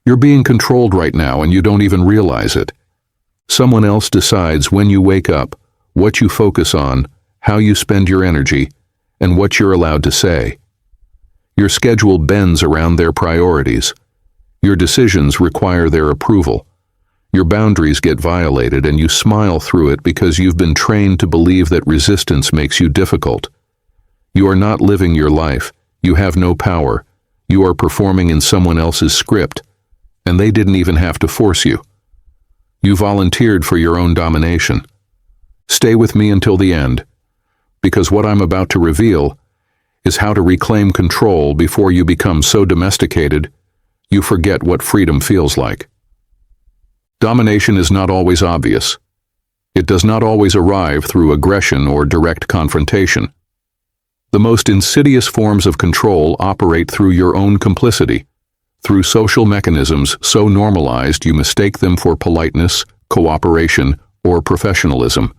You're being controlled right now and you don't even realize it. Someone else decides when you wake up, what you focus on, how you spend your energy, and what you're allowed to say. Your schedule bends around their priorities. Your decisions require their approval. Your boundaries get violated and you smile through it because you've been trained to believe that resistance makes you difficult. You are not living your life. You have no power. You are performing in someone else's script, and they didn't even have to force you. You volunteered for your own domination. Stay with me until the end, because what I'm about to reveal is how to reclaim control before you become so domesticated you forget what freedom feels like. Domination is not always obvious. It does not always arrive through aggression or direct confrontation. The most insidious forms of control operate through your own complicity, through social mechanisms so normalized you mistake them for politeness, cooperation, or professionalism.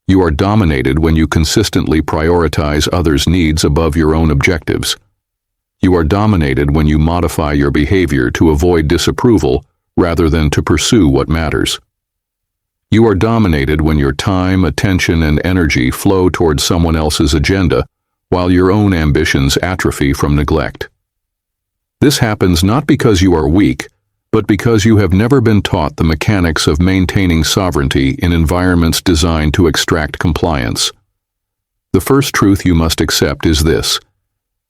You are dominated when you consistently prioritize others' needs above your own objectives. You are dominated when you modify your behavior to avoid disapproval rather than to pursue what matters. You are dominated when your time, attention, and energy flow towards someone else's agenda while your own ambitions atrophy from neglect. This happens not because you are weak, but because you have never been taught the mechanics of maintaining sovereignty in environments designed to extract compliance. The first truth you must accept is this: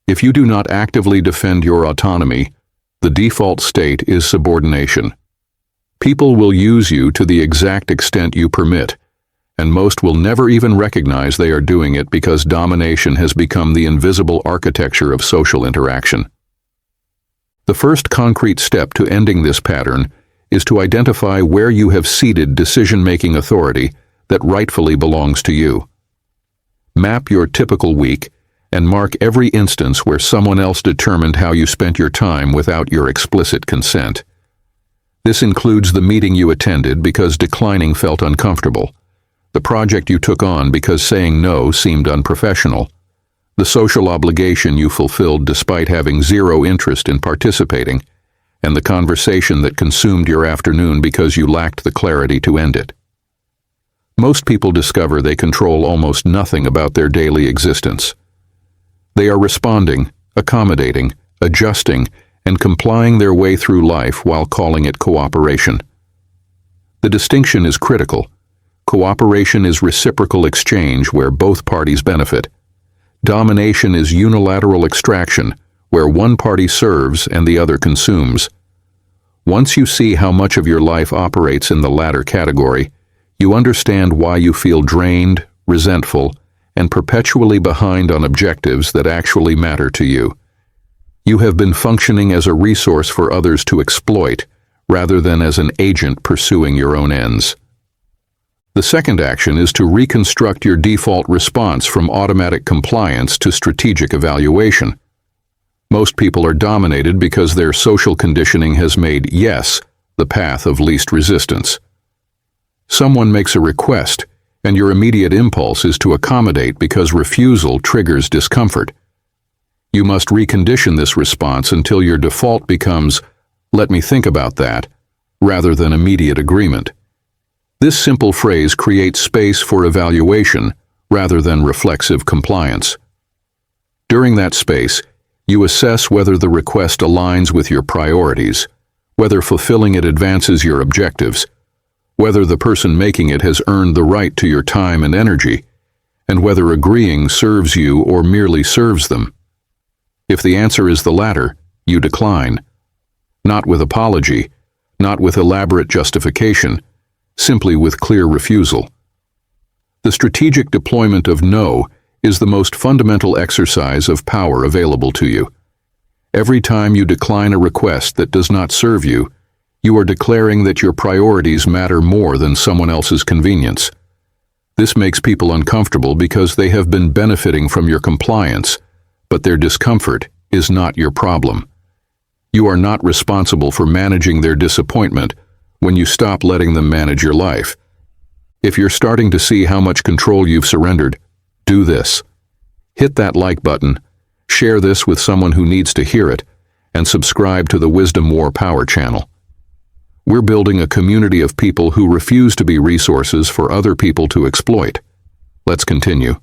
if you do not actively defend your autonomy, the default state is subordination. People will use you to the exact extent you permit, and most will never even recognize they are doing it because domination has become the invisible architecture of social interaction. The first concrete step to ending this pattern is to identify where you have ceded decision-making authority that rightfully belongs to you. Map your typical week and mark every instance where someone else determined how you spent your time without your explicit consent. This includes the meeting you attended because declining felt uncomfortable, the project you took on because saying no seemed unprofessional, the social obligation you fulfilled despite having zero interest in participating, and the conversation that consumed your afternoon because you lacked the clarity to end it. Most people discover they control almost nothing about their daily existence. They are responding, accommodating, adjusting, and complying their way through life while calling it cooperation. The distinction is critical. Cooperation is reciprocal exchange where both parties benefit. Domination is unilateral extraction, where one party serves and the other consumes. Once you see how much of your life operates in the latter category, you understand why you feel drained, resentful, and perpetually behind on objectives that actually matter to you. You have been functioning as a resource for others to exploit, rather than as an agent pursuing your own ends. The second action is to reconstruct your default response from automatic compliance to strategic evaluation. Most people are dominated because their social conditioning has made yes the path of least resistance. Someone makes a request, and your immediate impulse is to accommodate because refusal triggers discomfort. You must recondition this response until your default becomes, "Let me think about that," rather than immediate agreement. This simple phrase creates space for evaluation rather than reflexive compliance. During that space, you assess whether the request aligns with your priorities, whether fulfilling it advances your objectives, whether the person making it has earned the right to your time and energy, and whether agreeing serves you or merely serves them. If the answer is the latter, you decline. Not with apology, not with elaborate justification, simply with clear refusal. The strategic deployment of no is the most fundamental exercise of power available to you. Every time you decline a request that does not serve you, you are declaring that your priorities matter more than someone else's convenience. This makes people uncomfortable because they have been benefiting from your compliance, but their discomfort is not your problem. You are not responsible for managing their disappointment when you stop letting them manage your life. If you're starting to see how much control you've surrendered, do this. Hit that like button, share this with someone who needs to hear it, and subscribe to the Wisdom War Power channel. We're building a community of people who refuse to be resources for other people to exploit. Let's continue.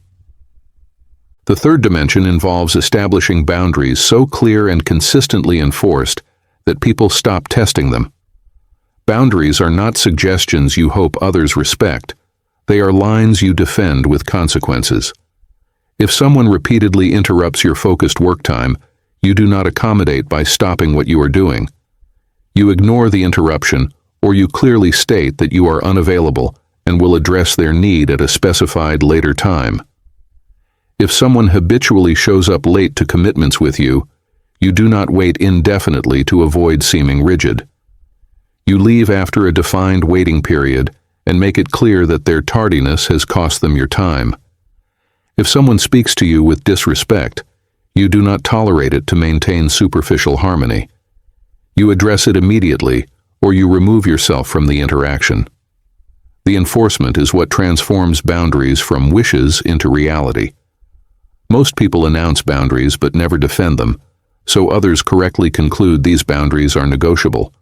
The third dimension involves establishing boundaries so clear and consistently enforced that people stop testing them. Boundaries are not suggestions you hope others respect. They are lines you defend with consequences. If someone repeatedly interrupts your focused work time, you do not accommodate by stopping what you are doing. You ignore the interruption, or you clearly state that you are unavailable and will address their need at a specified later time. If someone habitually shows up late to commitments with you, you do not wait indefinitely to avoid seeming rigid. You leave after a defined waiting period and make it clear that their tardiness has cost them your time. If someone speaks to you with disrespect, you do not tolerate it to maintain superficial harmony. You address it immediately, or you remove yourself from the interaction. The enforcement is what transforms boundaries from wishes into reality. Most people announce boundaries but never defend them, so others correctly conclude these boundaries are negotiable.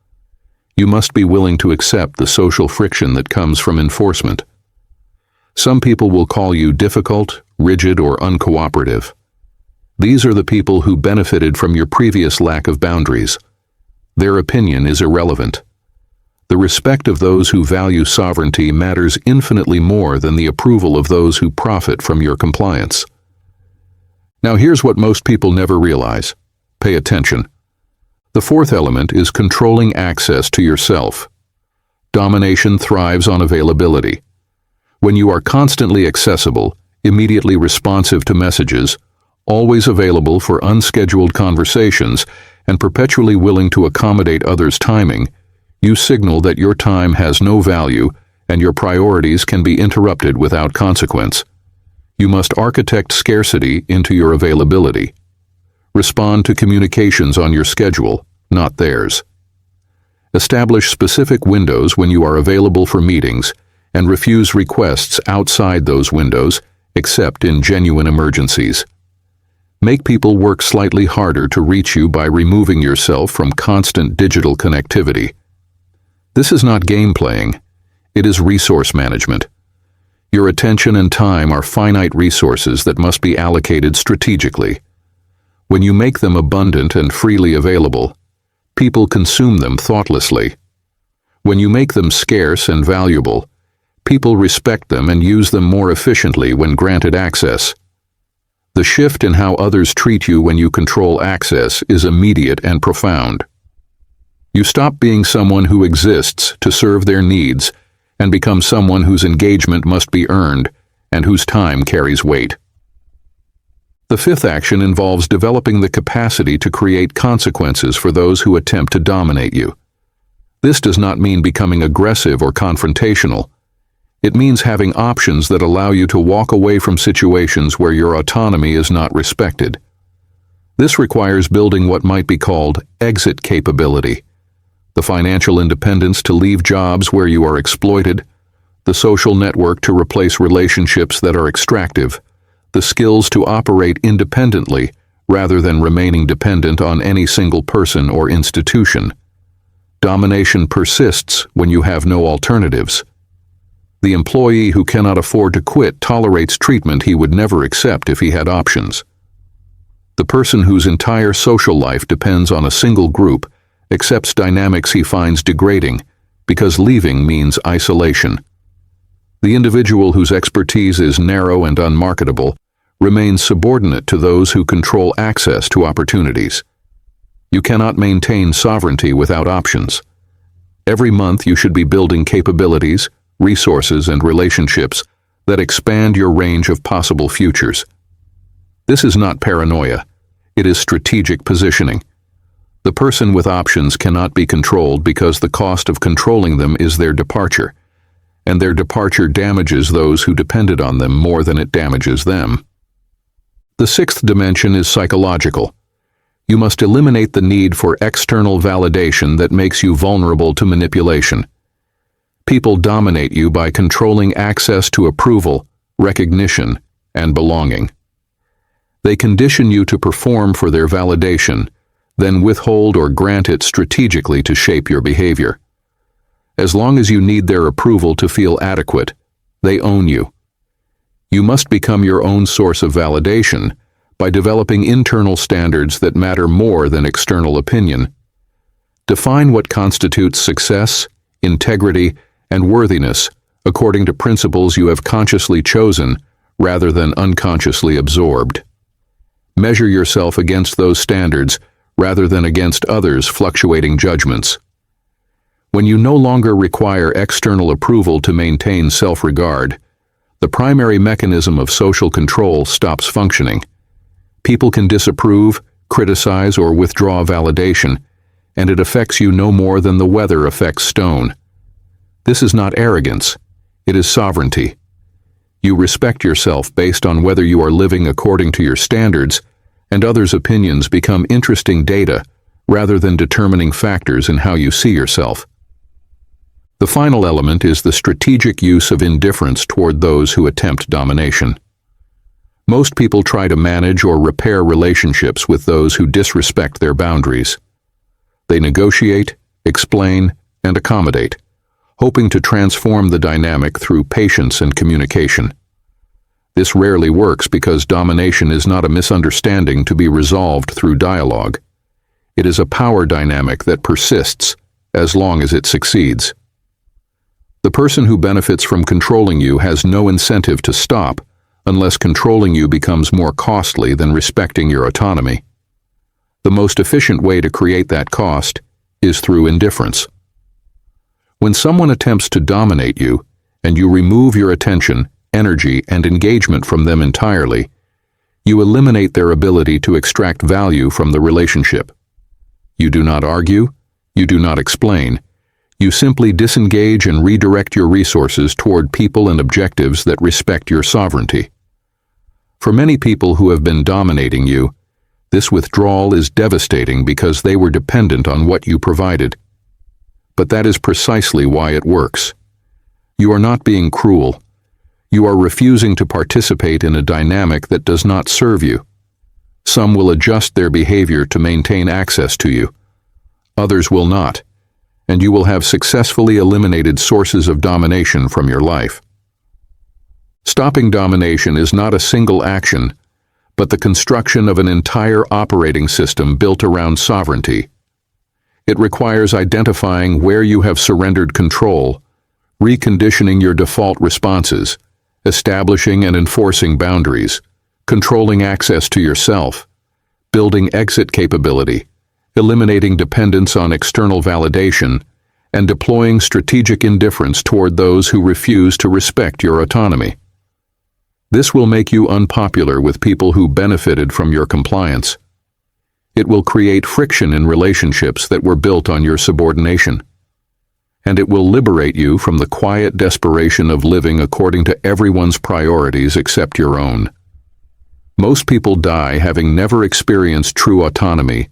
You must be willing to accept the social friction that comes from enforcement. Some people will call you difficult, rigid, or uncooperative. These are the people who benefited from your previous lack of boundaries. Their opinion is irrelevant. The respect of those who value sovereignty matters infinitely more than the approval of those who profit from your compliance. Now here's what most people never realize. Pay attention. The fourth element is controlling access to yourself. Domination thrives on availability. When you are constantly accessible, immediately responsive to messages, always available for unscheduled conversations, and perpetually willing to accommodate others' timing, you signal that your time has no value and your priorities can be interrupted without consequence. You must architect scarcity into your availability. Respond to communications on your schedule, not theirs. Establish specific windows when you are available for meetings and refuse requests outside those windows, except in genuine emergencies. Make people work slightly harder to reach you by removing yourself from constant digital connectivity. This is not game playing. It is resource management. Your attention and time are finite resources that must be allocated strategically. When you make them abundant and freely available, people consume them thoughtlessly. When you make them scarce and valuable, people respect them and use them more efficiently when granted access. The shift in how others treat you when you control access is immediate and profound. You stop being someone who exists to serve their needs and become someone whose engagement must be earned and whose time carries weight. The fifth action involves developing the capacity to create consequences for those who attempt to dominate you. This does not mean becoming aggressive or confrontational. It means having options that allow you to walk away from situations where your autonomy is not respected. This requires building what might be called exit capability. The financial independence to leave jobs where you are exploited, the social network to replace relationships that are extractive, the skills to operate independently rather than remaining dependent on any single person or institution. Domination persists when you have no alternatives. The employee who cannot afford to quit tolerates treatment he would never accept if he had options. The person whose entire social life depends on a single group accepts dynamics he finds degrading because leaving means isolation. The individual whose expertise is narrow and unmarketable remains subordinate to those who control access to opportunities. You cannot maintain sovereignty without options. Every month you should be building capabilities, resources, and relationships that expand your range of possible futures. This is not paranoia. It is strategic positioning. The person with options cannot be controlled because the cost of controlling them is their departure, and their departure damages those who depended on them more than it damages them. The sixth dimension is psychological. You must eliminate the need for external validation that makes you vulnerable to manipulation. People dominate you by controlling access to approval, recognition, and belonging. They condition you to perform for their validation, then withhold or grant it strategically to shape your behavior. As long as you need their approval to feel adequate, they own you. You must become your own source of validation by developing internal standards that matter more than external opinion. Define what constitutes success, integrity, and worthiness according to principles you have consciously chosen rather than unconsciously absorbed. Measure yourself against those standards rather than against others' fluctuating judgments. When you no longer require external approval to maintain self-regard, the primary mechanism of social control stops functioning. People can disapprove, criticize, or withdraw validation, and it affects you no more than the weather affects stone. This is not arrogance, it is sovereignty. You respect yourself based on whether you are living according to your standards, and others' opinions become interesting data rather than determining factors in how you see yourself. The final element is the strategic use of indifference toward those who attempt domination. Most people try to manage or repair relationships with those who disrespect their boundaries. They negotiate, explain, and accommodate, hoping to transform the dynamic through patience and communication. This rarely works because domination is not a misunderstanding to be resolved through dialogue. It is a power dynamic that persists as long as it succeeds. The person who benefits from controlling you has no incentive to stop unless controlling you becomes more costly than respecting your autonomy. The most efficient way to create that cost is through indifference. When someone attempts to dominate you, and you remove your attention, energy, and engagement from them entirely, you eliminate their ability to extract value from the relationship. You do not argue, you do not explain. You simply disengage and redirect your resources toward people and objectives that respect your sovereignty. For many people who have been dominating you, this withdrawal is devastating because they were dependent on what you provided. But that is precisely why it works. You are not being cruel. You are refusing to participate in a dynamic that does not serve you. Some will adjust their behavior to maintain access to you. Others will not, and you will have successfully eliminated sources of domination from your life. Stopping domination is not a single action, but the construction of an entire operating system built around sovereignty. It requires identifying where you have surrendered control, reconditioning your default responses, establishing and enforcing boundaries, controlling access to yourself, building exit capability, eliminating dependence on external validation, and deploying strategic indifference toward those who refuse to respect your autonomy. This will make you unpopular with people who benefited from your compliance. It will create friction in relationships that were built on your subordination. And it will liberate you from the quiet desperation of living according to everyone's priorities except your own. Most people die having never experienced true autonomy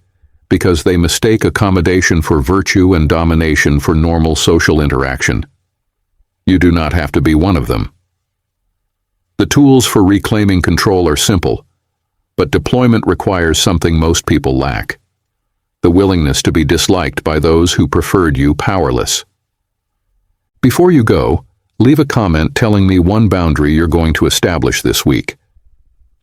because they mistake accommodation for virtue and domination for normal social interaction. You do not have to be one of them. The tools for reclaiming control are simple, but deployment requires something most people lack: the willingness to be disliked by those who preferred you powerless. Before you go, leave a comment telling me one boundary you're going to establish this week.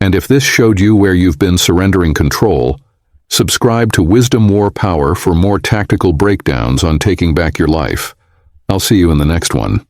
And if this showed you where you've been surrendering control, subscribe to Wisdom War Power for more tactical breakdowns on taking back your life. I'll see you in the next one.